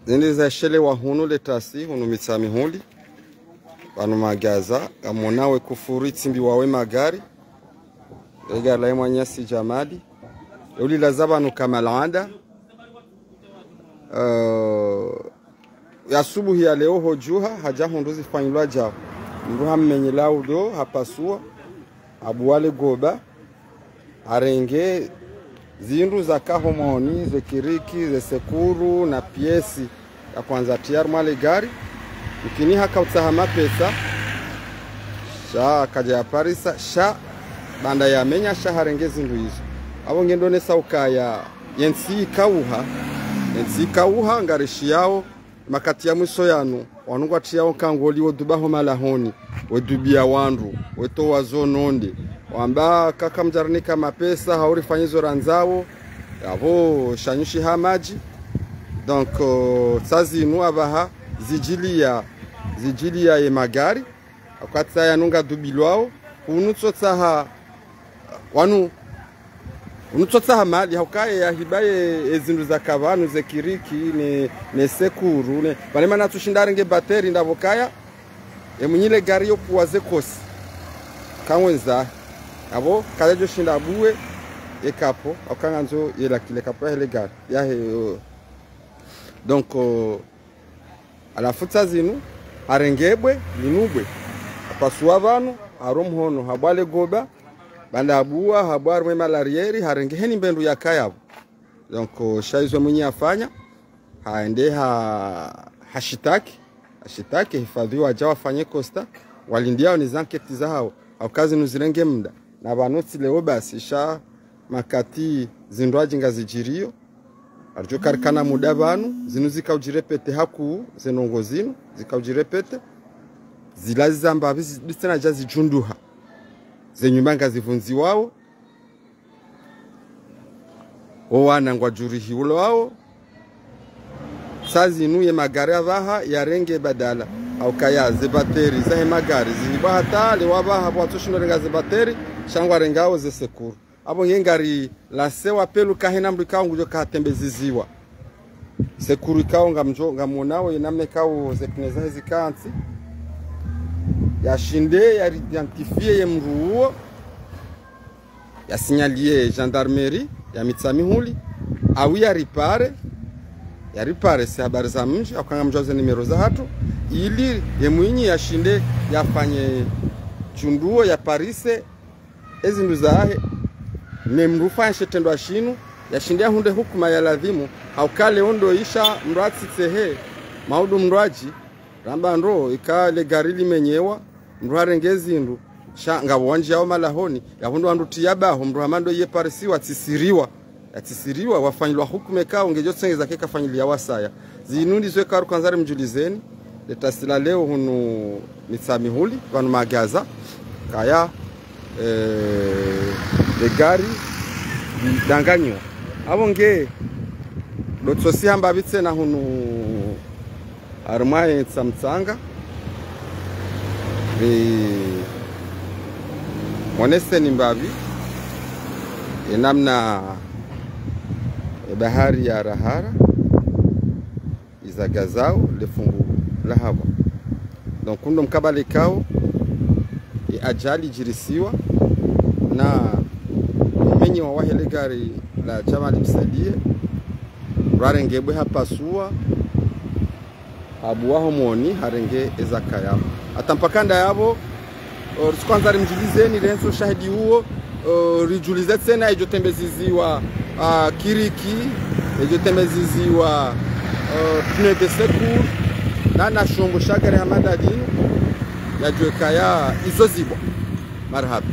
Zindi za shele wa hunu letasi hunu mitsami huli wanu magaza amonawe kufuri timbi wawe magari ega la mwanyasi jamadi uli lazaba nu kamalanda ya subuhi ya leo hojuha haja hunduzi fanyulwa jao mruha mmenyela udo hapasua abuwale goba arenge zindu za kahomoni ze kiriki ze sekuru na piesi ya kwanza tiaru male gari ukini haka utahama pesa sha kaja ya parisa sha banda ya menya sha harenge zindu hizo abo ngendo nesa ukaya yensi kauha ngarishi yao makati ya mwiso yanu wanungu atiyao kangoli wodubaho malahoni wedubia wandu weto wazononde wamba kaka mjarnika mapesa hauri fanyizo ranzao yavo shanyushi hamaji donc sazi inu abaha zijilia ye magari wakati ya nunga dubilwao unutsotaha wanu unutsotaha mali haukaye ya hibaye ezindu za kavanu ze kiriki ne sekuru ne balema natushindaringe bateri ndavokaya emunyile gari yo puwaze kosi kanwenza abo kaje shinda buwe ekapo akanganzo yela kile kapo hele gari yahe donc alafuta zinu arengebwe linubwe apasua banu aromhono habale goba banda abua habwarwe malarieri harenge heni mbendu yakayabo donc shaizwe mwenye afanya haende hashitaki hifadhiwa ajawa fanye kosta walindiao ni zanketi za hao au kazi nuzirenge mda na banotsi leo basi sha makati zindwaji ngazijirio arjo karikana muda banu zinuzika ujirepete haku zenongo zinu zika ujirepete zilazi zamba bisena jazi junduha zenyumba ngazivunzi wao owana ngwa jurihi ulo wao sazi nuye magari avaha yarenge badala au kaya ze bateri za magari ziba hata le wabaha bwatoshuno renga ze bateri shangwa rengao ze sekuru abo ngengari la sewa pelu kahena mbika ngujo katembeziziwa sekuru kao ngamunawe namne kao ze kineza hizikansi ya shinde ya identifier ye mruo ya signaler gendarmerie ya mitsami huli au ya ripare si habari za mji akanga mjoze nimero za hatu ili ye mwinyi ya shinde yafanye chunduo ya parise ezindu zahe ne mrufanye tendo ashinu ya shinde hunde hukuma ya ladhimu haukale ondo isha mratsi tsehe maudu mrwaji ramba ndo ikale gari limenyewa mrwarengezi ndu shanga wanje yao malahoni ya hundu andu tiyabaho mruhamando ye parisi yatisiriwa wafanyilwa hukume kao ngejo tsengeza keka fanyilia wasaya zinundi zwe karu kanzari mjulizeni letasila leo hunu mitsami huli vanu magaza kaya gari danganyo abo nge lotsosi hamba bitse na hunu armaye tsamtsanga monese ni mbabi enamna bahari ya Rahara izagazao lefungu la hawa donc kundo mkabale kao ajali jirisiwa na mmenyi wa wahele gari la chama limsadie rarengebwe hapasua abuwaho moni harenge ezakaya atampakanda yabo kwanza rimjulizeni renso shahidi huo rijulize tena ejo tembeziziwa kiriki ejo tembeziziwa pneu de secours na shombo shagare hamadadini yajwe kaya izo zibwa marhaba.